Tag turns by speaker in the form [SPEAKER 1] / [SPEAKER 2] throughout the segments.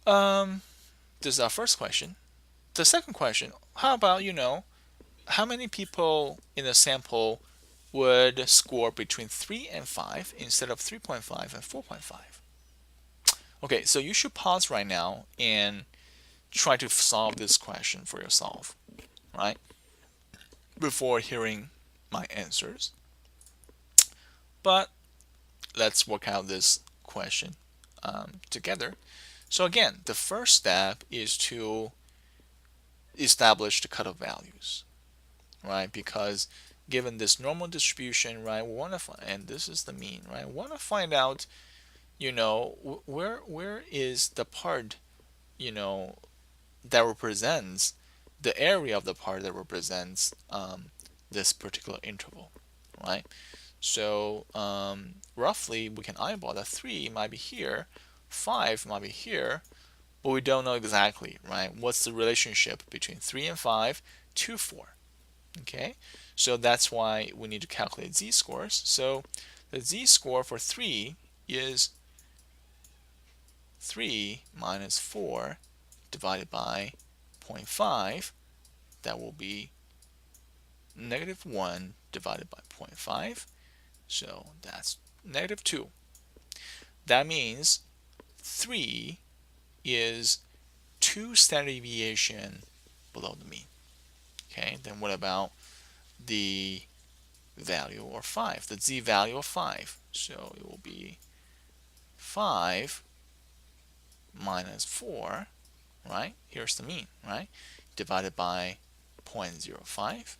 [SPEAKER 1] Um, this is our first question. The second question, how about, how many people in the sample would score between 3 and 5 instead of 3.5 and 4.5? Okay, so you should pause right now and try to solve this question for yourself, right? Before hearing my answers. But let's work out this question together. So again, the first step is to establish the cutoff values, right? Because given this normal distribution, right, we want to find, and this is the mean, right? We want to find out, where is the part, you know, that represents the area of the part that represents this particular interval, right? So roughly we can eyeball that 3 might be here, 5 might be here, but we don't know exactly, right? What's the relationship between 3 and 5 to 4? Okay, so that's why we need to calculate z-scores. So the z-score for 3 is 3 minus 4 divided by 0.5. That will be negative 1 divided by 0.5. So that's negative 2. That means 3 is 2 standard deviation below the mean. Okay, then what about the value or 5, the z value of 5? So it will be 5 minus 4, right? Here's the mean, right? Divided by 0.05.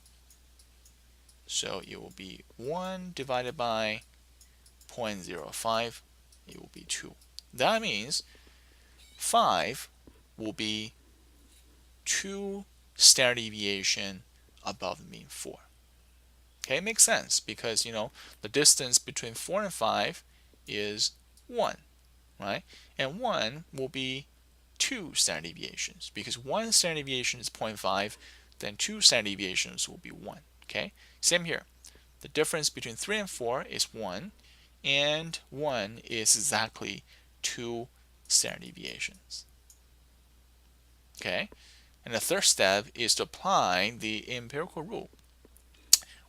[SPEAKER 1] So it will be 1 divided by 0.05. It will be 2. That means 5 will be 2 standard deviation above the mean 4. Okay, it makes sense because the distance between 4 and 5 is 1, right? And 1 will be 2 standard deviations because 1 standard deviation is 0.5, then 2 standard deviations will be 1. Okay, same here. The difference between 3 and 4 is 1, and 1 is exactly 2 standard deviations. Okay, and the third step is to apply the empirical rule.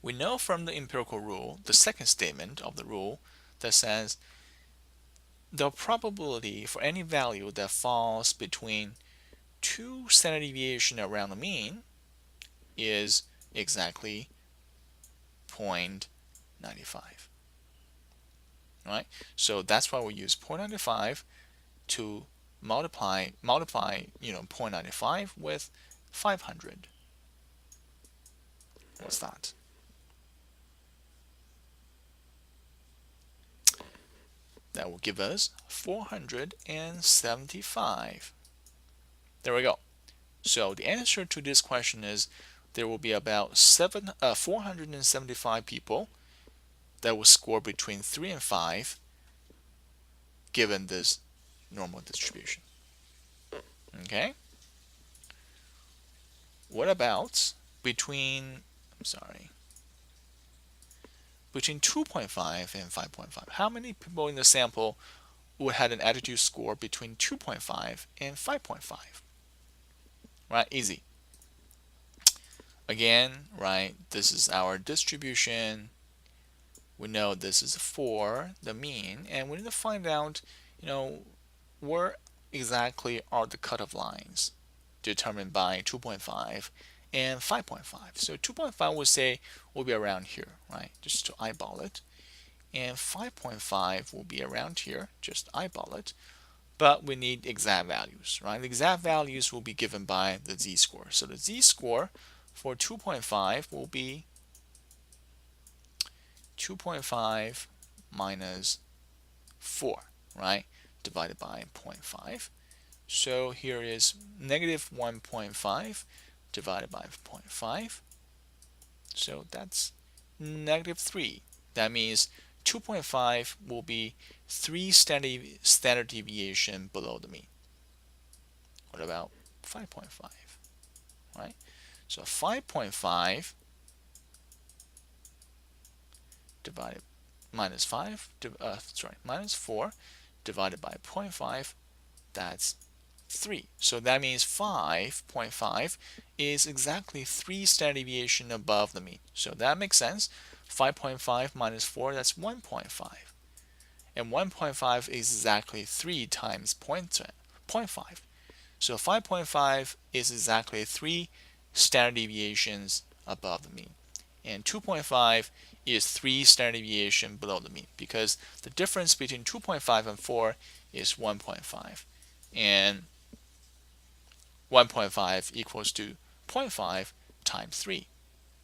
[SPEAKER 1] We know from the empirical rule, the second statement of the rule, that says the probability for any value that falls between 2 standard deviation around the mean is exactly 0.95. Right? So that's why we use 0.95 to multiply 0.95 with 500. What's that? That will give us 475. There we go. So the answer to this question is there will be about 475 people that will score between 3 and 5 given this normal distribution. Okay? What about between, between 2.5 and 5.5? How many people in the sample would have an attitude score between 2.5 and 5.5? Right, easy. Again, right, this is our distribution. We know this is 4, the mean, and we need to find out, where exactly are the cutoff lines determined by 2.5 and 5.5. So 2.5 would say will be around here, right? Just to eyeball it. And 5.5 will be around here, just eyeball it. But we need exact values, right? The exact values will be given by the z-score. So the z-score for 2.5 will be 2.5 minus 4, right? Divided by 0.5. So here is negative 1.5 divided by 0.5. So that's negative 3. That means 2.5 will be 3 standard deviation below the mean. What about 5.5? Right? So 5.5 divided minus 4 divided by 0.5, that's 3. So that means 5.5 is exactly 3 standard deviation above the mean. So that makes sense. 5.5 minus 4, that's 1.5. And 1.5 is exactly 3 times 0.5. So 5.5 is exactly 3 standard deviations above the mean. And 2.5 is 3 standard deviation below the mean, because the difference between 2.5 and 4 is 1.5. And 1.5 equals to 0.5 times 3.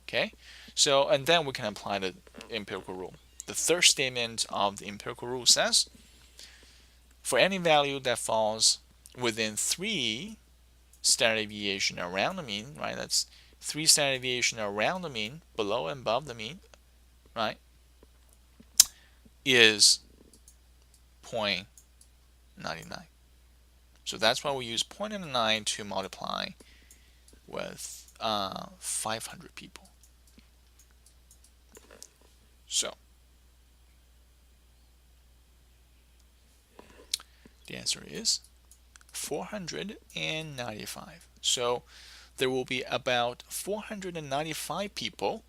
[SPEAKER 1] Okay? So, and then we can apply the empirical rule. The third statement of the empirical rule says, for any value that falls within 3 standard deviation around the mean, right? That's 3 standard deviation around the mean, below and above the mean, right? Is 0.99. So that's why we use 0.99 to multiply with 500 people. So the answer is 495. So there will be about 495 people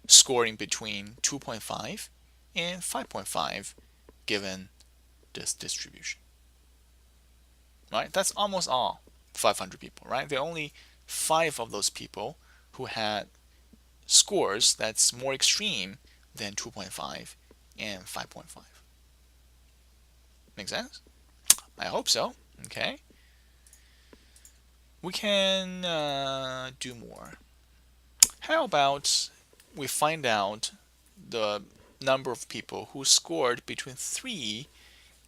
[SPEAKER 1] scoring between 2.5 and 5.5 given this distribution. Right? That's almost all 500 people, right? There are only 5 of those people who had scores that's more extreme than 2.5 and 5.5. Make sense? I hope so. Okay. We can do more. How about we find out the number of people who scored between 3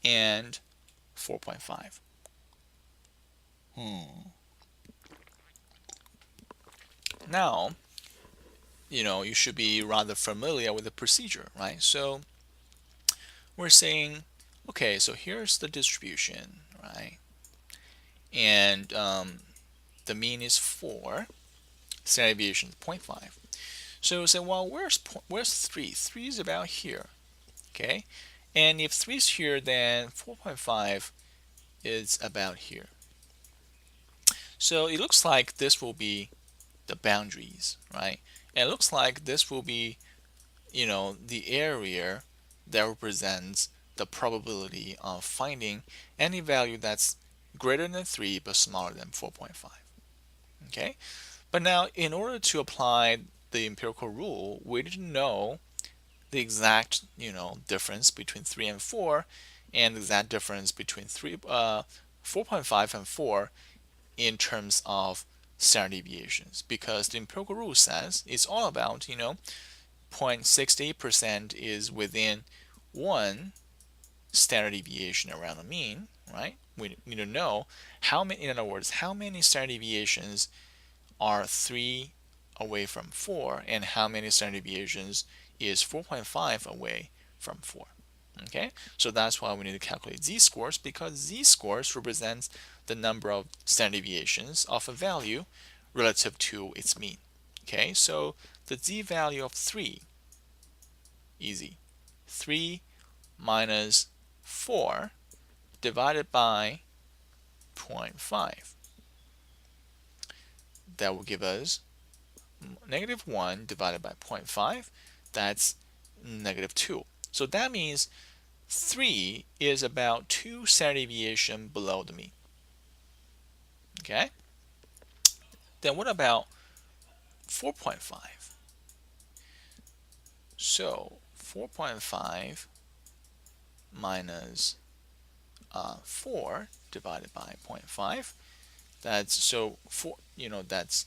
[SPEAKER 1] and 4.5? Now, you should be rather familiar with the procedure, right? So we're saying, okay, so here's the distribution, right? And the mean is 4, standard deviation is 0.5. So we say, well, where's 3? 3 is about here, okay? And if 3 is here, then 4.5 is about here. So it looks like this will be the boundaries, right? And it looks like this will be, the area that represents the probability of finding any value that's greater than 3 but smaller than 4.5. Okay? But now, in order to apply the empirical rule, we didn't know the exact, difference between 3 and 4 and the exact difference between 4.5 and 4 in terms of standard deviations, because the empirical rule says it's all about, 0.68% is within 1 standard deviation around the mean, right? We need to know how many, in other words, how many standard deviations are 3 away from 4 and how many standard deviations is 4.5 away from 4. Okay, so that's why we need to calculate z-scores, because z-scores represents the number of standard deviations of a value relative to its mean. Okay, so the z-value of 3, easy, 3 minus 4 divided by 0.5. That will give us -1 divided by 0.5. That's -2. So that means 3 is about 2 standard deviation below the mean. Okay? Then what about 4.5? So 4.5 minus 4 divided by 0.5. That's that's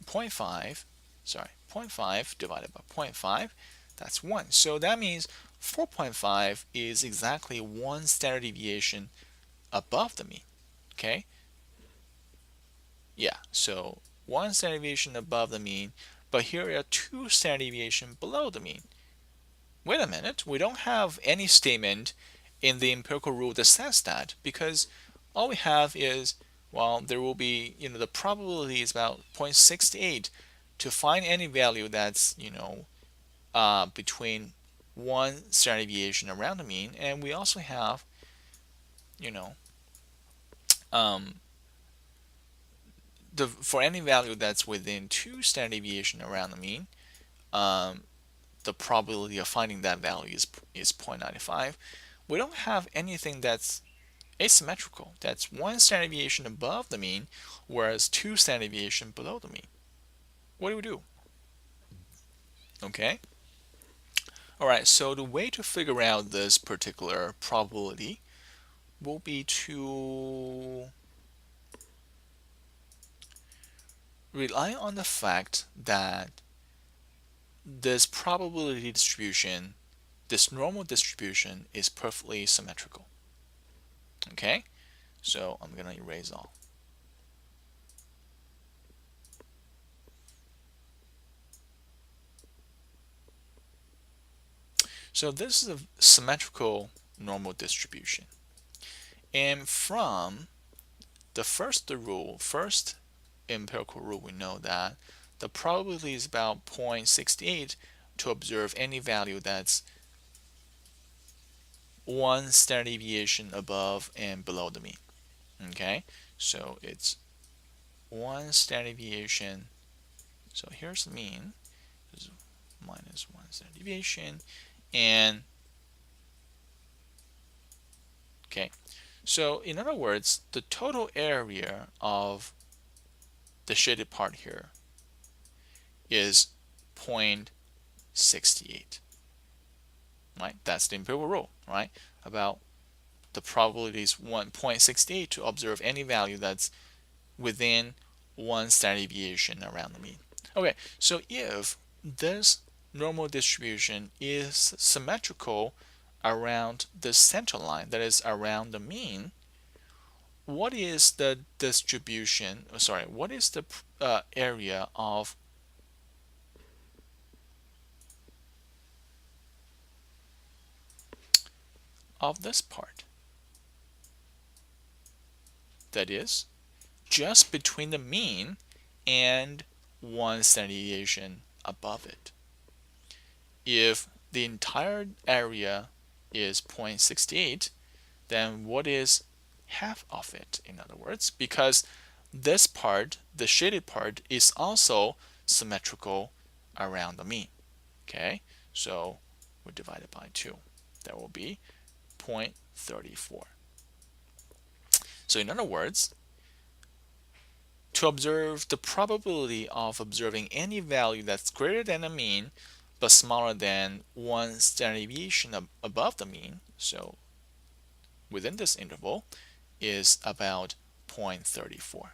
[SPEAKER 1] 0.5. Sorry, 0.5 divided by 0.5. That's 1. So that means 4.5 is exactly 1 standard deviation above the mean. Okay? Yeah, so 1 standard deviation above the mean, but here are 2 standard deviation below the mean. Wait a minute, we don't have any statement in the empirical rule that says that, because all we have is, well, there will be, the probability is about 0.68 to find any value that's, between 1 standard deviation around the mean, and we also have, you know, um, for any value that's within 2 standard deviation around the mean, um, the probability of finding that value is 0.95. We don't have anything that's asymmetrical. That's 1 standard deviation above the mean, whereas 2 standard deviation below the mean. What do we do? Okay. All right, so the way to figure out this particular probability will be to rely on the fact that this probability distribution, this normal distribution, is perfectly symmetrical. Okay, so I'm going to erase all. So this is a symmetrical normal distribution. And from the first empirical rule, we know that the probability is about 0.68 to observe any value that's 1 standard deviation above and below the mean. Okay, so it's 1 standard deviation. So here's the mean, is minus 1 standard deviation, and okay. So in other words, the total area of the shaded part here is 0.68. Right? That's the empirical rule, right? About the probability is 1.68 to observe any value that's within 1 standard deviation around the mean. Okay, so if this normal distribution is symmetrical around the center line, that is around the mean, what is the distribution, what is the area of this part? That is just between the mean and 1 standard deviation above it. If the entire area is 0.68, then what is half of it, in other words? Because this part, the shaded part, is also symmetrical around the mean. Okay, so we divide it by 2. That will be 0.34. So in other words, to observe the probability of observing any value that's greater than the mean but smaller than 1 standard deviation above the mean, so within this interval, is about 0.34.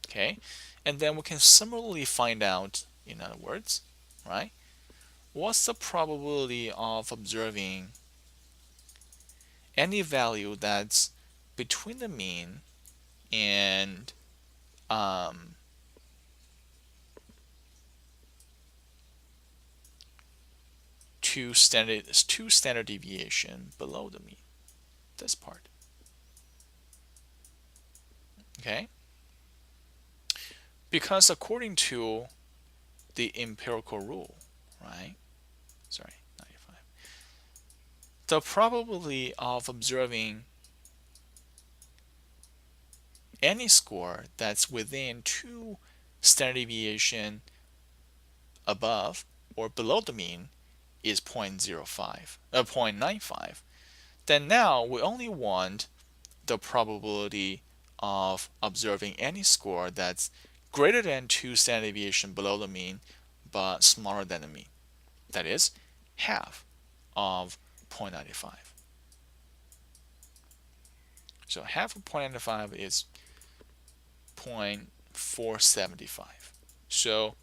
[SPEAKER 1] Okay, and then we can similarly find out, in other words, right, what's the probability of observing any value that's between the mean and two standard deviation below the mean, this part. Okay, because according to the empirical rule, right, 95, the probability of observing any score that's within 2 standard deviation above or below the mean is 0.95. Then now we only want the probability of observing any score that's greater than 2 standard deviation below the mean but smaller than the mean. That is half of 0.95. So half of 0.95 is 0.475. So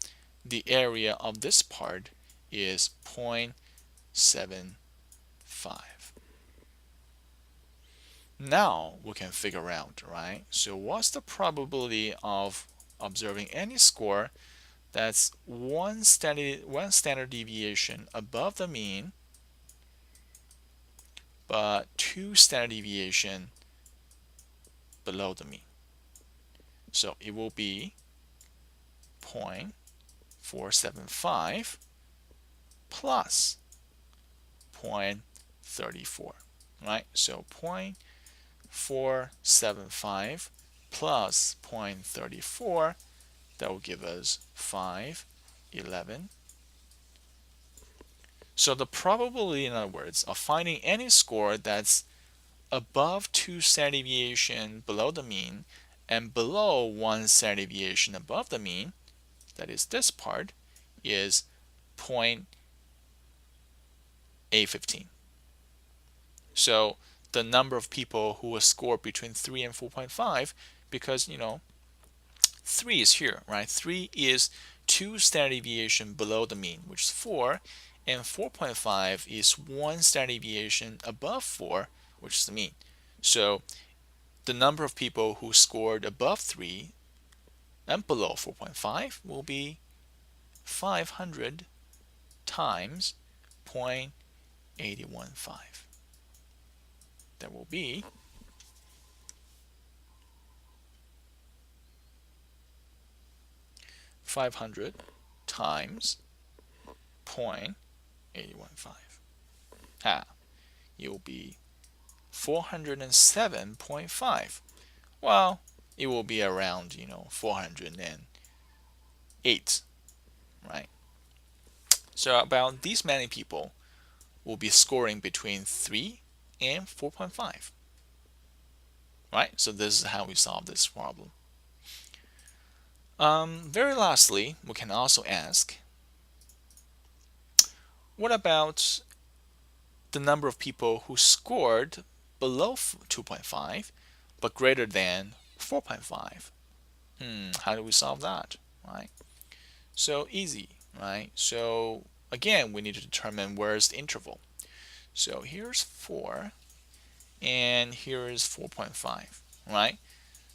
[SPEAKER 1] the area of this part is 0.75. Now we can figure out, right? So what's the probability of observing any score that's one standard deviation above the mean, but 2 standard deviation below the mean? So it will be 0.475 plus 0.34, right? So 475 plus 0.34, that will give us 511. So the probability, in other words, of finding any score that's above 2 standard deviation below the mean and below 1 standard deviation above the mean, that is this part, is 0.815. So the number of people who will score between 3 and 4.5, because 3 is here, right? 3 is 2 standard deviation below the mean, which is 4, and 4.5 is 1 standard deviation above 4, which is the mean. So the number of people who scored above 3 and below 4.5 will be 500 times 0.815. That will be 500 times 0.815. It will be 407.5. Well, it will be around 408, right? So about these many people will be scoring between 3 and 4.5, right? So this is how we solve this problem. Very lastly, we can also ask, what about the number of people who scored below 2.5 but greater than 4.5? How do we solve that, right? So easy, right? So again, we need to determine where's the interval. So here's 4 and here is 4.5, right?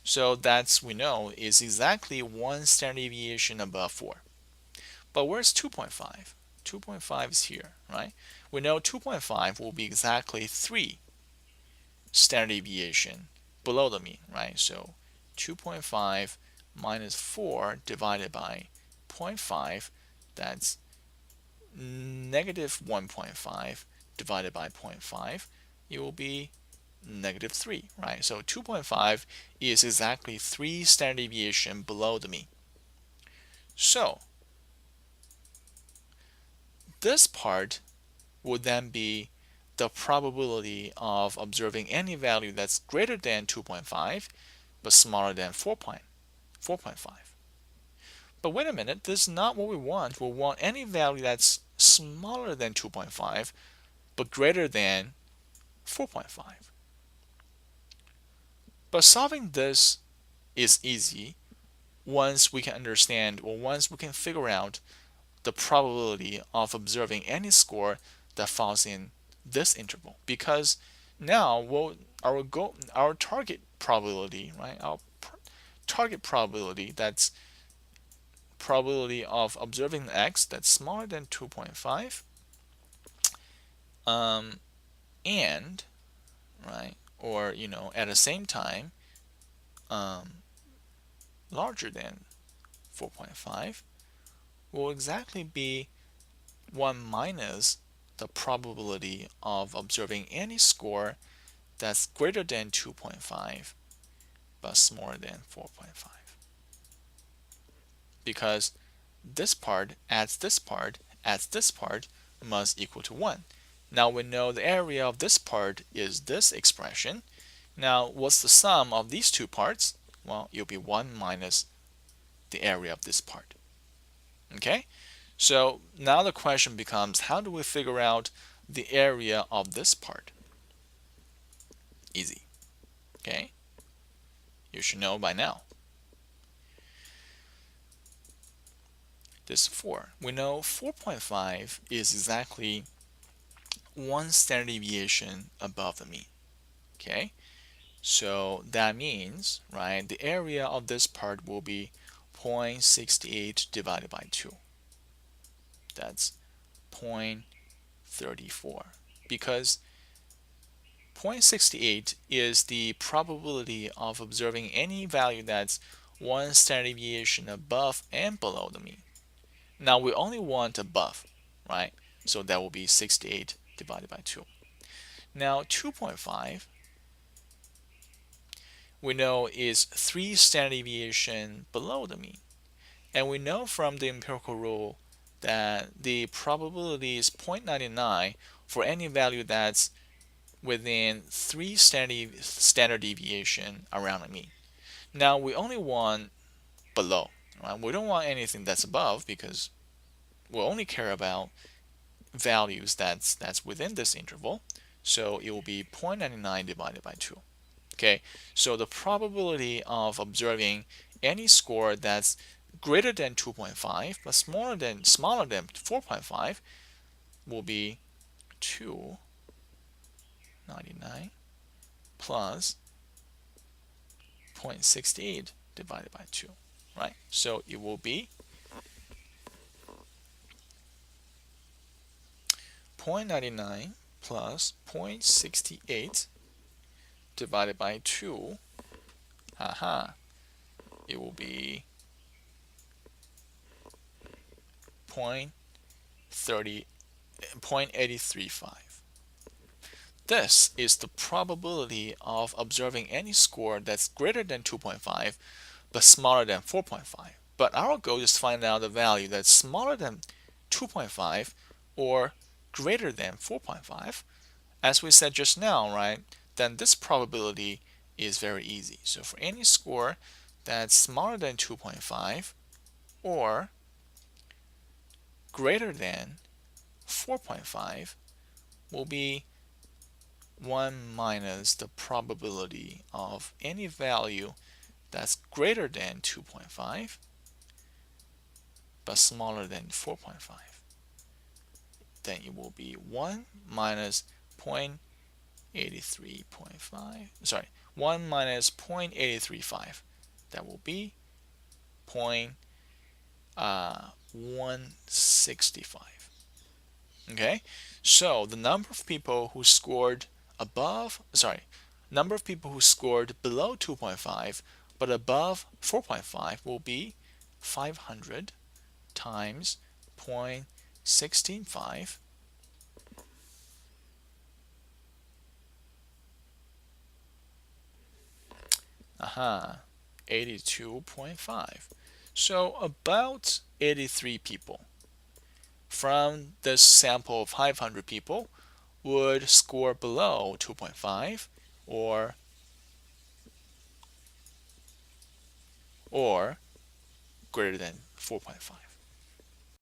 [SPEAKER 1] So that's, we know, is exactly 1 standard deviation above 4. But where's 2.5? 2.5 is here, right? We know 2.5 will be exactly 3 standard deviation below the mean, right? So 2.5 minus 4 divided by 0.5, that's negative 1.5 divided by 0.5, it will be negative 3, right? So 2.5 is exactly 3 standard deviation below the mean. So this part would then be the probability of observing any value that's greater than 2.5 but smaller than 4.5. But wait a minute, this is not what we want. We want any value that's smaller than 2.5 but greater than 4.5. But solving this is easy once we can understand, or once we can figure out the probability of observing any score that falls in this interval. Because now our target probability, right? Our target probability, that's probability of observing x that's smaller than 2.5, and right, or at the same time larger than 4.5 will exactly be 1 minus the probability of observing any score that's greater than 2.5 but smaller than 4.5. Because this part adds this part adds this part must equal to 1. Now we know the area of this part is this expression. Now what's the sum of these two parts? Well, it'll be 1 minus the area of this part. Okay? So now the question becomes, how do we figure out the area of this part? Easy. Okay? You should know by now. This is 4. We know 4.5 is exactly 1 standard deviation above the mean. Okay? So that means, right, the area of this part will be 0.68 divided by 2. That's 0.34. Because 0.68 is the probability of observing any value that's 1 standard deviation above and below the mean. Now we only want above, right? So that will be 68 divided by 2. Now 2.5 we know is 3 standard deviation below the mean. And we know from the empirical rule that the probability is 0.99 for any value that's within 3 standard deviation around the mean. Now we only want below, right? We don't want anything that's above because we only care about values that's within this interval. So it will be 0.99 divided by 2. Okay, so the probability of observing any score that's greater than 2.5 but smaller than 4.5 will be 299 plus 0.68 divided by 2, right? So it will be 0.99 plus 0.68 divided by 2. It will be 0.835. This is the probability of observing any score that's greater than 2.5 but smaller than 4.5. But our goal is to find out the value that's smaller than 2.5 or greater than 4.5. As we said just now, right, then this probability is very easy. So for any score that's smaller than 2.5 or greater than 4.5 will be 1 minus the probability of any value that's greater than 2.5 but smaller than 4.5. Then it will be 1 minus 0.83.5. Sorry, 1 minus 0.835. That will be 0.165. Okay, so the number of people who scored number of people who scored below 2.5 but above 4.5 will be 500 times 0.165 82.5. So about 83 people from this sample of 500 people would score below 2.5 or greater than 4.5.